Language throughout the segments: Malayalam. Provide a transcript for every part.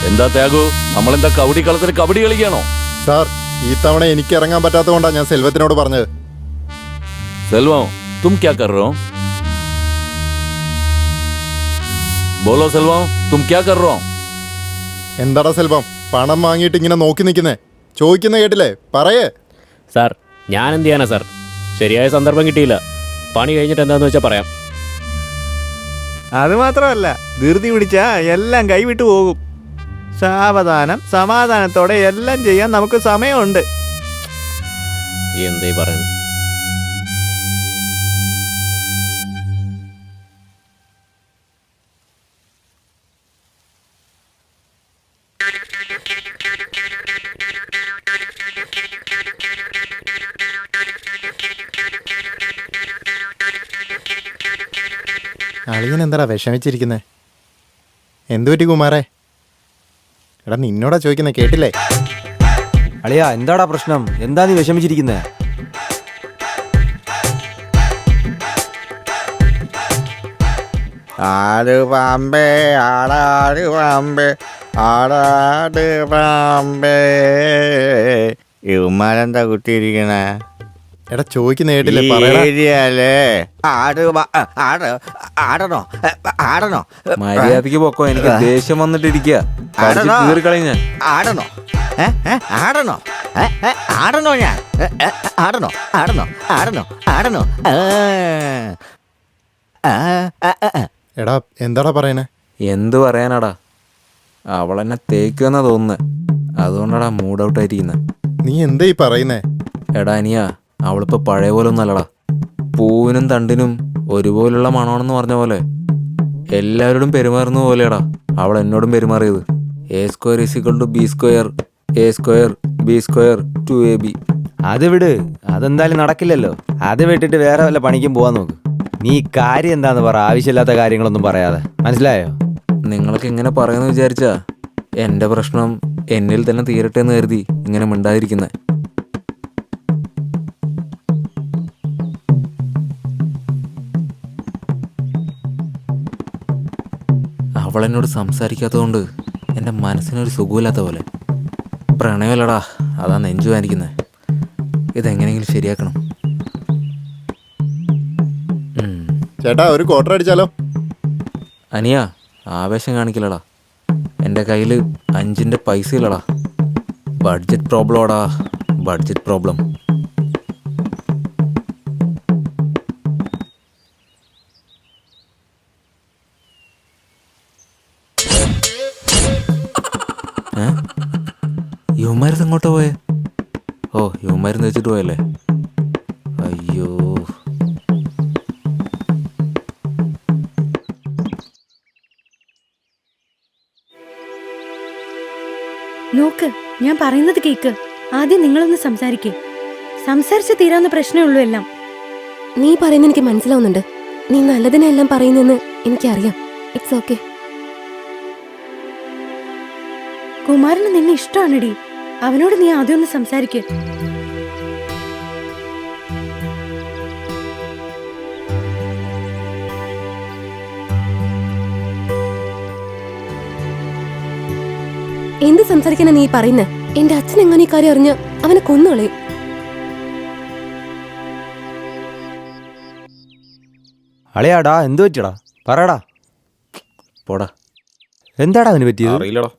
എന്താ ത്യാഗു, നമ്മളെന്താ കബഡി കളത്തിൽ കബഡി കളിക്കാണോ? സാർ, ഈ തവണ എനിക്ക് ഇറങ്ങാൻ പറ്റാത്തതുകൊണ്ടാണ് ഞാൻ സെൽവത്തിനോട് പറഞ്ഞത്. സെൽവം, തും ക്യാ കർ രഹോ? ബോലോ സെൽവം, തും ക്യാ കർ രഹോ? എന്താടാ സെൽവം, പണം വാങ്ങിയിട്ട് ഇങ്ങനെ നോക്കി നിൽക്കുന്നേ? ചോദിക്കുന്ന കേട്ടില്ലേ, പറയേ. സാർ, ഞാൻ എന്ത് ചെയ്യാനാ സാർ? ശരിയായ സന്ദർഭം കിട്ടിയില്ല. പണി കഴിഞ്ഞിട്ട് എന്താന്ന് വെച്ചാൽ പറയാം. അത് മാത്രമല്ല, ധൃതി പിടിച്ചാ എല്ലാം കൈവിട്ടു പോകും. സാവധാനം സമാധാനത്തോടെ എല്ലാം ചെയ്യാൻ നമുക്ക് സമയമുണ്ട്. എന്തേ പറയുന്നു? അളിയൻ എന്താടാ വിഷമിച്ചിരിക്കുന്നേ? എന്തുപറ്റി കുമാരേ? എടാ നിന്നോടാ ചോദിക്കുന്നേ, കേട്ടില്ലേ? അളിയാ, എന്താടാ പ്രശ്നം? എന്താ നീ വിഷമിച്ചിരിക്കുന്നേ? ആട് പാമ്പേ ആടാട് പാമ്പേ ആടാട് പാമ്പേ. ഇവന്മാരെന്താ കുത്തിയിരിക്കണേ? എടാ ചോദിക്കുന്ന കേട്ടില്ലേ, പറയടാ. ശരിയല്ലേ? ആടണോ ആടണോ? മര്യാദക്ക് പൊക്കോ, എനിക്ക് ദേഷ്യം വന്നിട്ടിരിക്കുക. ആടണോ ഞാൻ ആടണോ ആടണോ ആടണോ ഞാൻ ആടണോ ആടണോ ആടണോ ആടണോ? എടാ എന്താടാ പറയണേ? എന്ത് പറയാനാടാ, അവളെന്നെ തേക്കുമെന്നാ തോന്നുന്നത്. അതുകൊണ്ടാടാ മൂഡ് ഔട്ട് ആയിരിക്കുന്നത്. നീ എന്താ ഈ പറയുന്നേ? എടാ അനിയാ, അവളിപ്പോൾ പഴയ പോലെ ഒന്നല്ലടാ. പൂവിനും തണ്ടിനും ഒരുപോലുള്ള മണമാണെന്ന് പറഞ്ഞ പോലെ എല്ലാവരോടും പെരുമാറുന്ന പോലെയാടാ അവൾ എന്നോടും പെരുമാറിയത്. A² = B², A² B² 2AB. അത് വിട്, അതെന്തായാലും നടക്കില്ലല്ലോ. അത് വിട്ടിട്ട് വേറെ വല്ല പണിക്കും പോവാൻ നോക്ക്. നീ കാര്യം എന്താന്ന് പറ, ആവശ്യമില്ലാത്ത കാര്യങ്ങളൊന്നും പറയാതെ. മനസ്സിലായോ? നിങ്ങൾക്ക് ഇങ്ങനെ പറയുമെന്ന് വിചാരിച്ചാ എൻ്റെ പ്രശ്നം എന്നിൽ തന്നെ തീരട്ടെ എന്ന് കരുതി ഇങ്ങനെ മിണ്ടാതിരിക്കുന്നത്. അവളെന്നോട് സംസാരിക്കാത്തതുകൊണ്ട് എൻ്റെ മനസ്സിനൊരു സുഖമില്ലാത്ത പോലെ. പ്രണയമല്ലടാ, അതാ നെഞ്ചു വാനിക്കുന്നത്. ഇതെങ്ങനെയെങ്കിലും ശരിയാക്കണം. ചേട്ടാ, ഒരു ക്വാർട്ടർ അടിച്ചാലോ? അനിയ, ആവേശം കാണിക്കില്ലടാ. എൻ്റെ കയ്യിൽ 5ൻ്റെ പൈസ ഇല്ലടാ. ബഡ്ജറ്റ് പ്രോബ്ലമാടാ, ബഡ്ജറ്റ് പ്രോബ്ലം. യുവമാരുന്ന് എങ്ങോട്ടാ പോയേ? ഓ, യുവമാരുന്ന് വെച്ചിട്ട് പോയല്ലേ? അയ്യോ. നോക്ക്, ഞാൻ പറയുന്നത് കേക്ക്. ആദ്യം നിങ്ങളൊന്ന് സംസാരിക്കേ. സംസാരിച്ച് തീരാവുന്ന പ്രശ്നമേ ഉള്ളൂ എല്ലാം. നീ പറയുന്നത് എനിക്ക് മനസ്സിലാവുന്നുണ്ട്. നീ നല്ലതിനെല്ലാം പറയുന്നെന്ന് എനിക്കറിയാം. It's okay. കുമാരന് നിന്നെ ഇഷ്ടമാണെടി. അവനോട് നീ ആദ്യം ഒന്ന് സംസാരിക്കേ. എന്ത് സംസാരിക്കാനാ നീ പറയുന്നേ? എന്റെ അച്ഛൻ എങ്ങനെ ഈ കാര്യം അറിഞ്ഞ് അവനെ കൊന്നുകളയും. അളിയാടാ, എന്ത് പറ്റിയടാ? പറയടാ. പോടാ. എന്താടാ അവന് പറ്റിയത്? അറിയില്ലടാ,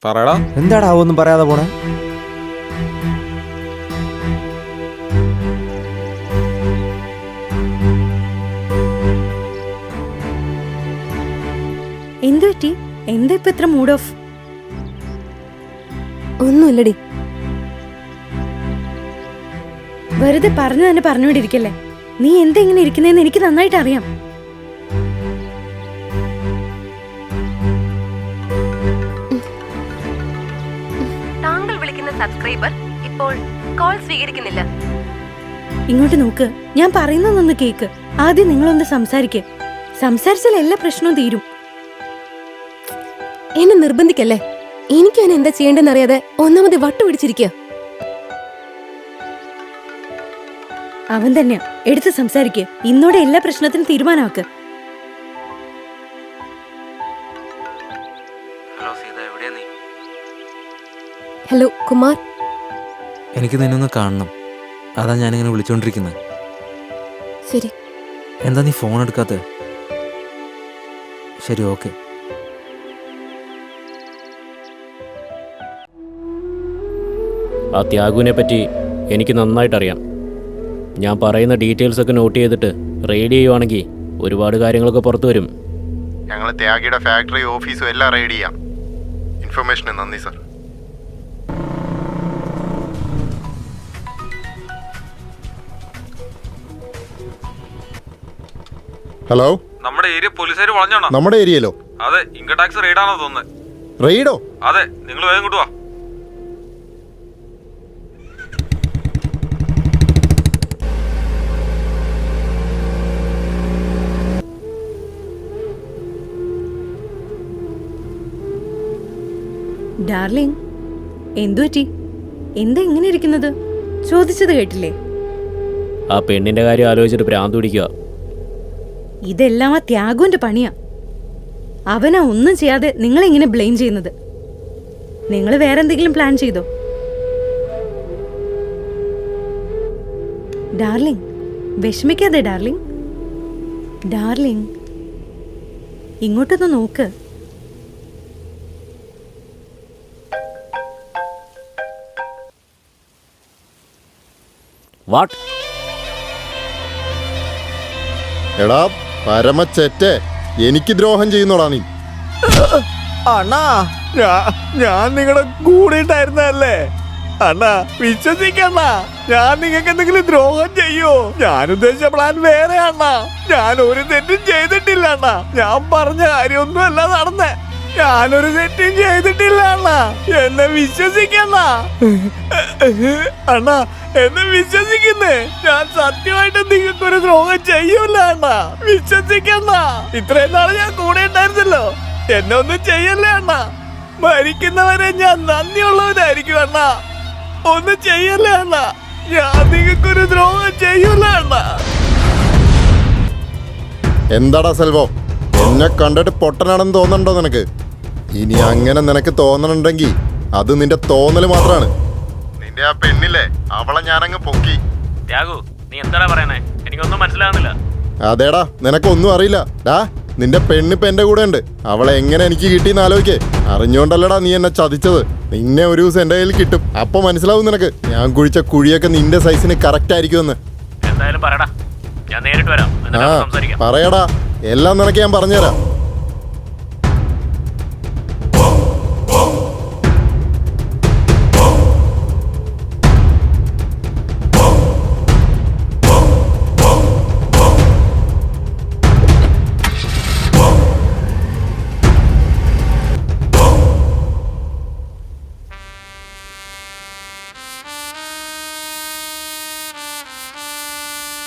പറയടാ. എന്താടാ ഒന്നും പറയാതെ പോണേ? എന്തു പറ്റി? എന്താ ഇപ്പൊ ഇത്ര മൂഡ് ഓഫ്? ഒന്നുമില്ലടി. വെറുതെ പറഞ്ഞു തന്നെ പറഞ്ഞുകൊണ്ടിരിക്കല്ലേ. നീ എന്താ ഇങ്ങനെ ഇരിക്കുന്നതെന്ന് എനിക്ക് നന്നായിട്ട് അറിയാം. താങ്കൾ വിളിക്കുന്ന സബ്സ്ക്രൈബർ ഇപ്പോൾ കോൾ സ്വീകരിക്കുന്നില്ല. ഇങ്ങോട്ട് നോക്ക്, ഞാൻ പറയുന്നതൊന്ന് കേക്ക്. ആദ്യം നിങ്ങളൊന്ന് സംസാരിക്കേ. സംസാരിച്ചാൽ എല്ലാ പ്രശ്നവും തീരും. എന്നെ നിർബന്ധിക്കല്ലേ. എനിക്ക് അവനെ എന്താ ചെയ്യേണ്ടെന്ന് അറിയാതെ ഒന്നാമത് വട്ടുപിടിച്ചിരിക്കുക. അവൻ തന്നെയാ. എടുത്ത് സംസാരിക്കേ. ഇന്നോടെ എല്ലാ പ്രശ്നത്തിനും തീരുമാനമാക്ക്. ഹലോ കുമാർ, എനിക്ക് നിന്നൊന്ന് കാണണം, അതാ ഞാനിങ്ങനെ വിളിച്ചോണ്ടിരിക്കുന്നത്. ശരി. എന്താ നീ ഫോൺ എടുക്കാത്ത? ശരി, ഓക്കെ. ആ ത്യാഗുവിനെ പറ്റി എനിക്ക് നന്നായിട്ടറിയാം. ഞാൻ പറയുന്ന ഡീറ്റെയിൽസൊക്കെ നോട്ട് ചെയ്തിട്ട് റെയ്ഡ് ചെയ്യുവാണെങ്കിൽ ഒരുപാട് കാര്യങ്ങളൊക്കെ പുറത്തു വരും. ഞങ്ങൾ ത്യാഗിയുടെ ഫാക്ടറി ഓഫീസും എല്ലാം റെയ്ഡ് ചെയ്യാം. ഇൻഫർമേഷന് നന്ദി സർ. ഹലോ, നമ്മുടെ ഏരിയ പോലീസുകാർ വളഞ്ഞാണോ? നമ്മുടെ ഏരിയയിലോ? അതെ, ഇൻകം ടാക്സ് റെയ്ഡാണോ തോന്നുന്നത്. റെയ്ഡോ? അതെ, നിങ്ങൾ വേഗം ഇങ്ങോട്ട് വാ. ഡാർലിംഗ്, എന്തുപറ്റി? എന്താ ഇങ്ങനെ ഇരിക്കുന്നത്? ചോദിച്ചത് കേട്ടില്ലേ? ആ പെണ്ണിൻ്റെ കാര്യം ആലോചിച്ചിട്ട് ഭ്രാന്ത് പിടിക്കുക. ഇതെല്ലാം ആ ത്യാഗുവിന്റെ പണിയാ. അവനാ ഒന്നും ചെയ്യാതെ നിങ്ങളെങ്ങനെ ബ്ലെയിം ചെയ്യുന്നത്? നിങ്ങൾ വേറെ എന്തെങ്കിലും പ്ലാൻ ചെയ്തോ? ഡാർലിംഗ്, വിഷമിക്കാതെ ഡാർലിംഗ്. ഡാർലിംഗ്, ഇങ്ങോട്ടൊന്ന് നോക്ക്. വാട്ട്? എടാ പരമച്ചെറ്റേ, എനിക്ക് ദ്രോഹം ചെയ്യുന്നോടാ നീ. അണ്ണാ, ഞാൻ നിങ്ങളുടെ കൂടിയിട്ടായിരുന്നല്ലേ അണ്ണാ. വിശ്വസിക്കണ്ണ, ഞാൻ നിങ്ങൾക്ക് എന്തെങ്കിലും ദ്രോഹം ചെയ്യോ? ഞാൻ ഉദ്ദേശിച്ച പ്ലാൻ വേറെ അണ്ണാ. ഞാൻ ഒരു തെറ്റും ചെയ്തിട്ടില്ല അണ്ണാ. ഞാൻ പറഞ്ഞ കാര്യമൊന്നും അല്ല നടന്നേ. ഞാനൊരു തെറ്റും ചെയ്തിട്ടില്ല അണ്ണാ. എന്നെ വിശ്വസിക്കണ്ണ അണ്ണാ, എന്നെ വിശ്വസിക്കുന്നേ. ഞാൻ സത്യമായിട്ട് നിങ്ങൾക്കൊരു ദ്രോഹം ചെയ്യൂല അണ്ണാ. വിശ്വസിക്കണ്ണ. ഇത്രയും നാളെ ഞാൻ കൂടെ ഉണ്ടായിരുന്നല്ലോ. എന്നെ ഒന്നും ചെയ്യല്ലേ അണ്ണാ. മരിക്കുന്നവരെ ഞാൻ നന്ദിയുള്ളവരായിരിക്കും അണ്ണാ. ഒന്നും ചെയ്യല്ലേ അണ്ണാ. ഞാൻ നിങ്ങൾക്കൊരു ദ്രോഹം ചെയ്യൂല അണ്ണാ. എന്താടാ സെൽവോ, എന്നെ കണ്ടിട്ട് പൊട്ടനാണെന്ന് തോന്നണ്ടോ നിനക്ക്? ഇനി അങ്ങനെ നിനക്ക് തോന്നണുണ്ടെങ്കിൽ അത് നിന്റെ തോന്നല് മാത്രമാണ്. നിന്റെ ആ പെണ്ണില്ലേ, അവളെ ഞാനങ്ങ് പൊക്കി. ത്യാഗു, നീ എന്താടാ പറയണേ? എനിക്കൊന്നും മനസ്സിലാകുന്നില്ല. അതേടാ, നിനക്കൊന്നും അറിയില്ല. ഡാ, നിന്റെ പെണ്ണിപ്പ എന്റെ കൂടെ ഉണ്ട്. അവളെ എങ്ങനെ എനിക്ക് കിട്ടിയെന്ന് ആലോചിക്കേ. അറിഞ്ഞോണ്ടല്ലടാ നീ എന്നെ ചതിച്ചത്. നിന്നെ ഒരു ദിവസം എന്റെ കയ്യിൽ കിട്ടും. അപ്പൊ മനസ്സിലാവും നിനക്ക് ഞാൻ കുഴിച്ച കുഴിയൊക്കെ നിന്റെ സൈസിന് കറക്റ്റ് ആയിരിക്കുമെന്ന്. എന്തായാലും പറയടാ, ഞാൻ നേരിട്ട് വരാം. ആ, പറയടാ, എല്ലാം നിനക്ക് ഞാൻ പറഞ്ഞുതരാം.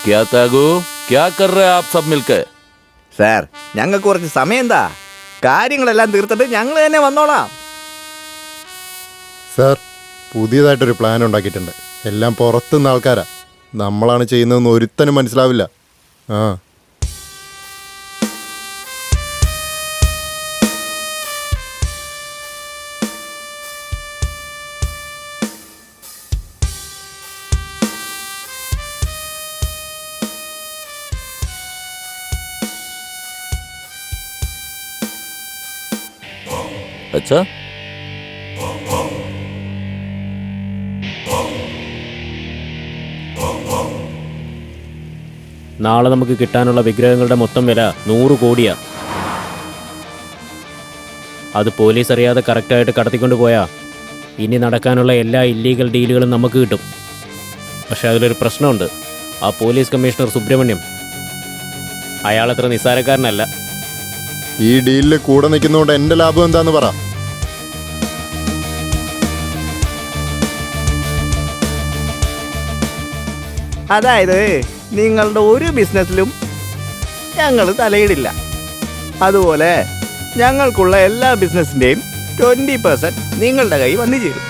क्या त्यागू, क्या कर रहे हैं आप सब मिलकर? സാർ, ഞങ്ങൾക്ക് കുറച്ച് സമയം എന്താ? കാര്യങ്ങളെല്ലാം തീർത്തിട്ട് ഞങ്ങൾ തന്നെ വന്നോളാം. സാർ, പുതിയതായിട്ടൊരു പ്ലാൻ ഉണ്ടാക്കിയിട്ടുണ്ട്. എല്ലാം പുറത്തുനിന്ന് ആൾക്കാരാ. നമ്മളാണ് ചെയ്യുന്നതെന്ന് ഒരുത്തനും മനസ്സിലാവില്ല. ആ, अच्छा, നാളെ നമുക്ക് കിട്ടാനുള്ള വിഗ്രഹങ്ങളുടെ മൊത്തം വില 100 കോടിയാ. അത് പോലീസ് അറിയാതെ കറക്റ്റായിട്ട് കടത്തിക്കൊണ്ട് പോയാ ഇനി നടക്കാനുള്ള എല്ലാ ഇല്ലീഗൽ ഡീലുകളും നമുക്ക് കിട്ടും. പക്ഷെ അതിലൊരു പ്രശ്നമുണ്ട്. ആ പോലീസ് കമ്മീഷണർ സുബ്രഹ്മണ്യം, അയാളത്ര നിസ്സാരക്കാരനല്ല. ഈ ഡീലിൽ കൂടെ നിൽക്കുന്നതുകൊണ്ട് എന്റെ ലാഭം എന്താന്ന് പറ. അതായത് നിങ്ങളുടെ ഒരു ബിസിനസ്സിലും ഞങ്ങൾ തലയിടില്ല. അതുപോലെ ഞങ്ങൾക്കുള്ള എല്ലാ ബിസിനസ്സിൻ്റെയും 20% നിങ്ങളുടെ കൈ വന്നു ചേരും.